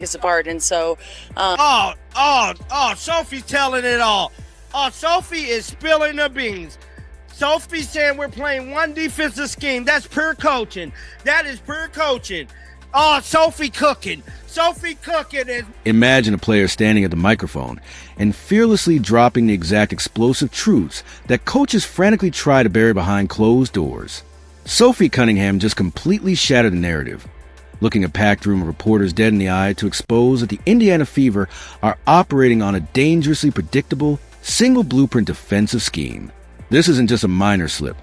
us apart. And so, Sophie's telling it all. Sophie is spilling the beans. Sophie's saying we're playing one defensive scheme. That's pure coaching. That is pure coaching. Sophie cooking. Sophie cooking is. Imagine a player standing at the microphone and fearlessly dropping the exact explosive truths that coaches frantically try to bury behind closed doors. Sophie Cunningham just completely shattered the narrative, looking a packed room of reporters dead in the eye to expose that the Indiana Fever are operating on a dangerously predictable, single blueprint defensive scheme. This isn't just a minor slip.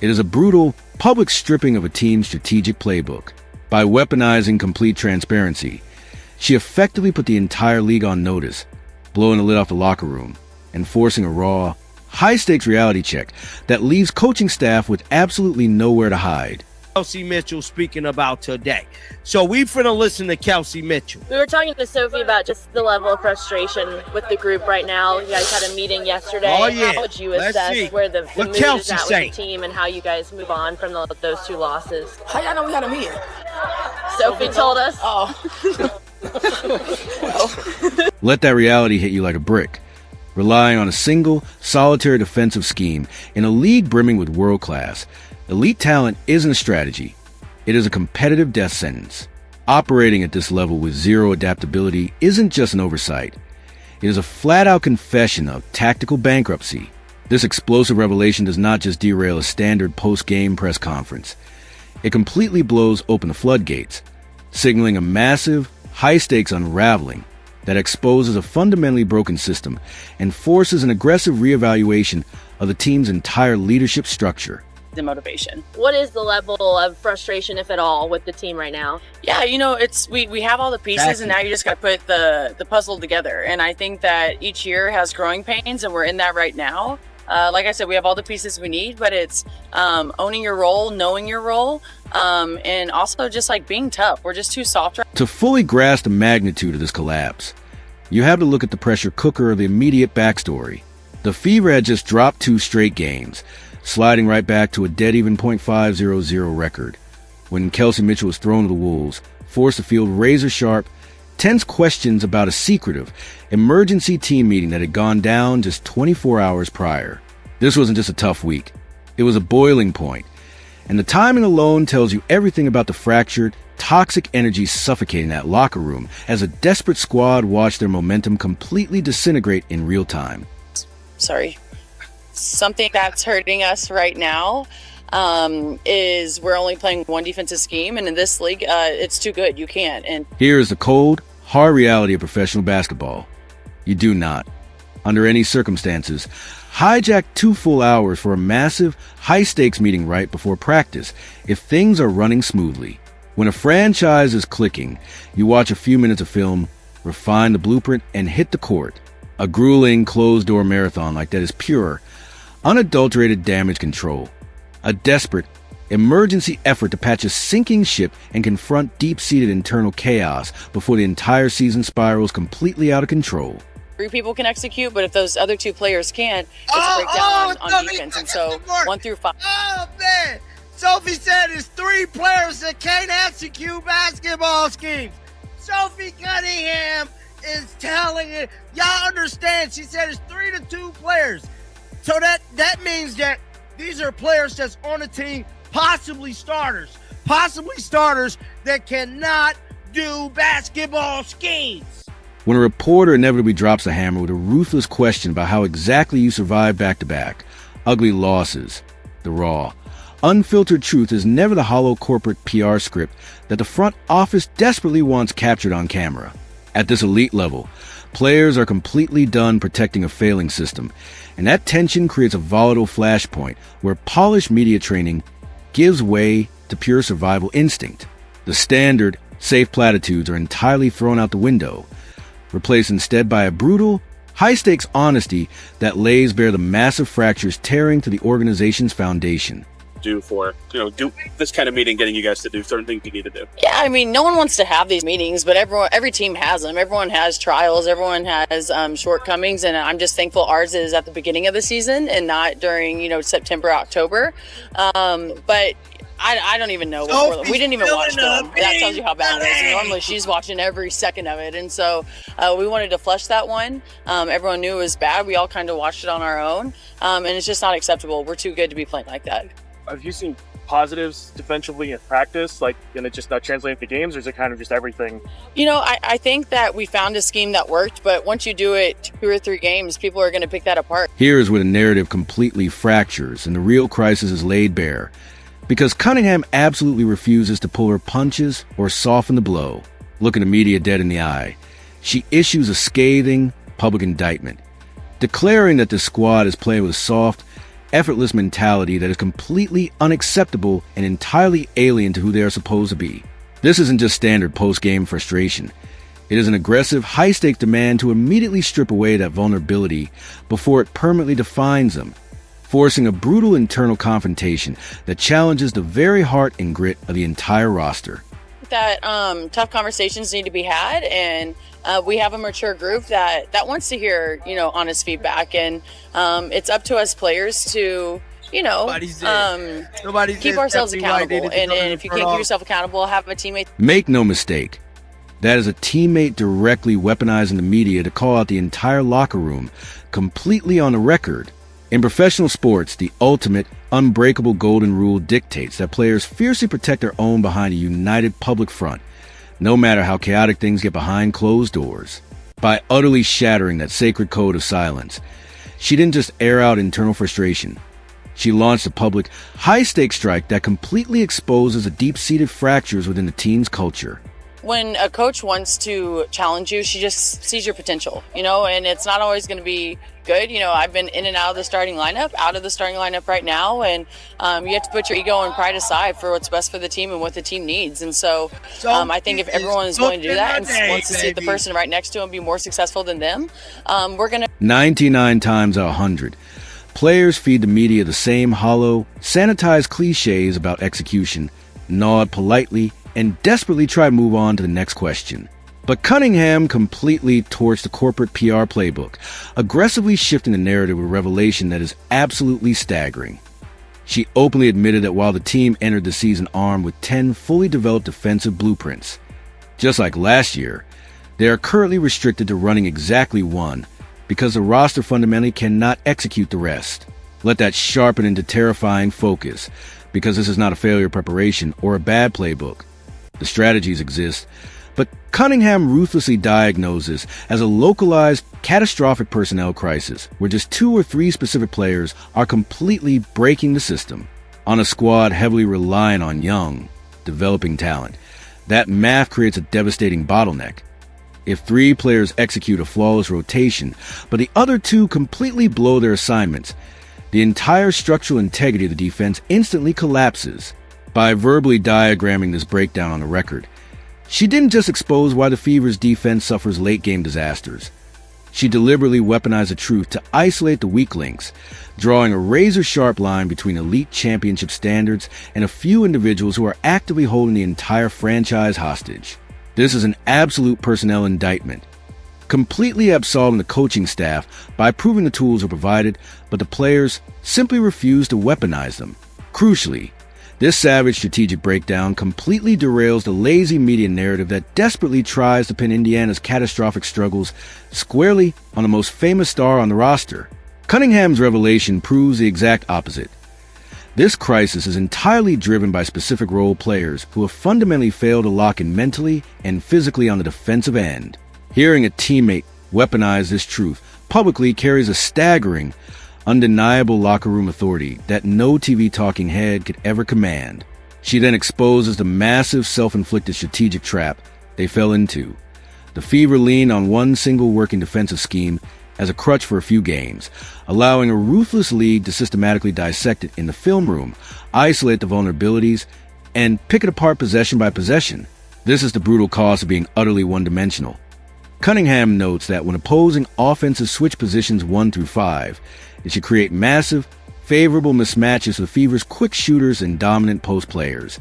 It is a brutal, public stripping of a team's strategic playbook. By weaponizing complete transparency, she effectively put the entire league on notice, blowing the lid off the locker room and forcing a raw, high-stakes reality check that leaves coaching staff with absolutely nowhere to hide. Kelsey Mitchell speaking about today. So we finna listen to Kelsey Mitchell. We were talking to Sophie about just the level of frustration with the group right now. You guys had a meeting yesterday. Oh, yeah. How would you assess where the mood Kelsey is at with the team and how you guys move on from those two losses? How y'all know we had a meeting? Sophie told us. Let that reality hit you like a brick. Relying on a single, solitary defensive scheme in a league brimming with world-class, elite talent isn't a strategy. It is a competitive death sentence. Operating at this level with zero adaptability isn't just an oversight. It is a flat-out confession of tactical bankruptcy. This explosive revelation does not just derail a standard post-game press conference. It completely blows open the floodgates, signaling a massive, high-stakes unraveling that exposes a fundamentally broken system and forces an aggressive reevaluation of the team's entire leadership structure. the motivation. What is the level of frustration, if at all, with the team right now? Yeah, you know, it's we have all the pieces, and now you just got to put the puzzle together. And I think that each year has growing pains, and we're in that right now. Like I said, we have all the pieces we need, but it's owning your role, knowing your role, and also just like being tough. We're just too soft. To fully grasp the magnitude of this collapse, you have to look at the pressure cooker of the immediate backstory. The Fever had just dropped 2 straight games, sliding right back to a dead-even .500 record, when Kelsey Mitchell was thrown to the Wolves, forced to field razor-sharp, tense questions about a secretive, emergency team meeting that had gone down just 24 hours prior. This wasn't just a tough week. It was a boiling point, and the timing alone tells you everything about the fractured, toxic energy suffocating that locker room as a desperate squad watched their momentum completely disintegrate in real time. Sorry. Something that's hurting us right now is we're only playing one defensive scheme, and in this league, it's too good. You can't. And here is the cold, hard reality of professional basketball. You do not, under any circumstances, hijack 2 full hours for a massive, high-stakes meeting right before practice if things are running smoothly. When a franchise is clicking, you watch a few minutes of film, refine the blueprint, and hit the court. A grueling, closed-door marathon like that is pure, unadulterated damage control. A desperate, emergency effort to patch a sinking ship and confront deep-seated internal chaos before the entire season spirals completely out of control. 3 people can execute, but if those other 2 players can't, it's a breakdown on defense. And so 1 through 5. Oh, man. Sophie said it's 3 players that can't execute basketball schemes. Sophie Cunningham is telling it. Y'all understand. She said it's 3 to 2 players. So that means that these are players that's on the team, possibly starters that cannot do basketball schemes. When a reporter inevitably drops a hammer with a ruthless question about how exactly you survive back-to-back, ugly losses, the raw, unfiltered truth is never the hollow corporate PR script that the front office desperately wants captured on camera. At this elite level, players are completely done protecting a failing system, and that tension creates a volatile flashpoint where polished media training gives way to pure survival instinct. The standard, safe platitudes are entirely thrown out the window, replaced instead by a brutal, high-stakes honesty that lays bare the massive fractures tearing to the organization's foundation. Do this kind of meeting, getting you guys to do certain things you need to do? Yeah, I mean, no one wants to have these meetings, but every team has them. Everyone has trials. Everyone has shortcomings, and I'm just thankful ours is at the beginning of the season and not during, September, October. But I don't even know what Sophie's we didn't even watch spilling them. the That tells you how bad it is. And beans. normally she's watching every second of it, and so we wanted to flush that one. Everyone knew it was bad. We all kind of watched it on our own, and it's just not acceptable. We're too good to be playing like that. Have you seen positives defensively in practice, like, and it just not translating to games, or is it kind of just everything? You know, I think that we found a scheme that worked, but once you do it 2 or 3 games, people are going to pick that apart. Here is where the narrative completely fractures and the real crisis is laid bare. Because Cunningham absolutely refuses to pull her punches or soften the blow, looking the media dead in the eye, she issues a scathing public indictment, declaring that the squad is playing with a soft, effortless mentality that is completely unacceptable and entirely alien to who they are supposed to be. This isn't just standard post-game frustration. It is an aggressive, high-stakes demand to immediately strip away that vulnerability before it permanently defines them, forcing a brutal internal confrontation that challenges the very heart and grit of the entire roster. That tough conversations need to be had, and we have a mature group that wants to hear, you know, honest feedback, and it's up to us players to, you know, keep ourselves accountable. And if you can't keep yourself accountable, have a teammate. Make no mistake, that is a teammate directly weaponizing the media to call out the entire locker room, completely on the record. In professional sports, the ultimate, unbreakable golden rule dictates that players fiercely protect their own behind a united public front, no matter how chaotic things get behind closed doors. By utterly shattering that sacred code of silence, she didn't just air out internal frustration. She launched a public, high-stakes strike that completely exposes the deep-seated fractures within the team's culture. When a coach wants to challenge you, she just sees your potential, you know, and it's not always going to be good. You know, I've been in and out of the starting lineup right now, and you have to put your ego and pride aside for what's best for the team and what the team needs. And so I think if everyone is willing to do that and wants to see the person right next to them be more successful than them, we're going to... 99 times out of 100, players feed the media the same hollow, sanitized cliches about execution, nod politely, and desperately try to move on to the next question. But Cunningham completely torched the corporate PR playbook, aggressively shifting the narrative with a revelation that is absolutely staggering. She openly admitted that while the team entered the season armed with 10 fully developed defensive blueprints, just like last year, they are currently restricted to running exactly one, because the roster fundamentally cannot execute the rest. Let that sharpen into terrifying focus, because this is not a failure of preparation or a bad playbook. The strategies exist, but Cunningham ruthlessly diagnoses as a localized, catastrophic personnel crisis where just 2 or 3 specific players are completely breaking the system. On a squad heavily reliant on young, developing talent, that math creates a devastating bottleneck. If 3 players execute a flawless rotation, but the other 2 completely blow their assignments, the entire structural integrity of the defense instantly collapses. By verbally diagramming this breakdown on the record, she didn't just expose why the Fever's defense suffers late-game disasters. She deliberately weaponized the truth to isolate the weak links, drawing a razor-sharp line between elite championship standards and a few individuals who are actively holding the entire franchise hostage. This is an absolute personnel indictment, completely absolving the coaching staff by proving the tools are provided, but the players simply refuse to weaponize them. Crucially, this savage strategic breakdown completely derails the lazy media narrative that desperately tries to pin Indiana's catastrophic struggles squarely on the most famous star on the roster. Cunningham's revelation proves the exact opposite. This crisis is entirely driven by specific role players who have fundamentally failed to lock in mentally and physically on the defensive end. Hearing a teammate weaponize this truth publicly carries a staggering, undeniable locker room authority that no TV talking head could ever command. She then exposes the massive self-inflicted strategic trap they fell into. The Fever leaned on one single working defensive scheme as a crutch for a few games, allowing a ruthless league to systematically dissect it in the film room, isolate the vulnerabilities, and pick it apart possession by possession. This is the brutal cost of being utterly one-dimensional. Cunningham notes that when opposing offenses switch positions 1 through 5, it should create massive, favorable mismatches with Fever's quick shooters and dominant post players.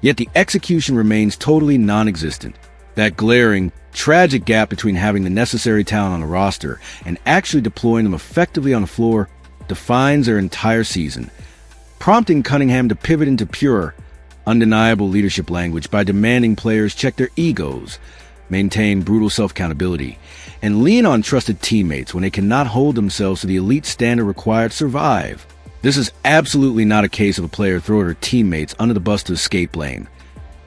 Yet the execution remains totally non-existent. That glaring, tragic gap between having the necessary talent on the roster and actually deploying them effectively on the floor defines their entire season, prompting Cunningham to pivot into pure, undeniable leadership language by demanding players check their egos, maintain brutal self-accountability, and lean on trusted teammates when they cannot hold themselves to the elite standard required to survive. This is absolutely not a case of a player throwing her teammates under the bus to escape blame.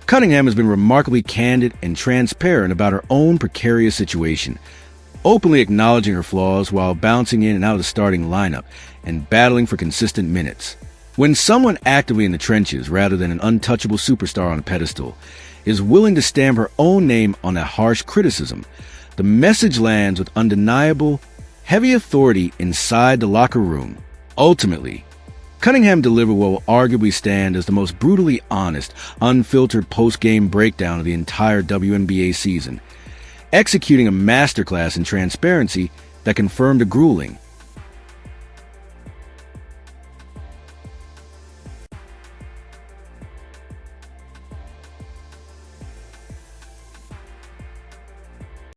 Cunningham has been remarkably candid and transparent about her own precarious situation, openly acknowledging her flaws while bouncing in and out of the starting lineup and battling for consistent minutes. When someone actively in the trenches, rather than an untouchable superstar on a pedestal, is willing to stamp her own name on that harsh criticism, the message lands with undeniable, heavy authority inside the locker room. Ultimately, Cunningham delivered what will arguably stand as the most brutally honest, unfiltered post-game breakdown of the entire WNBA season, executing a masterclass in transparency that confirmed a grueling,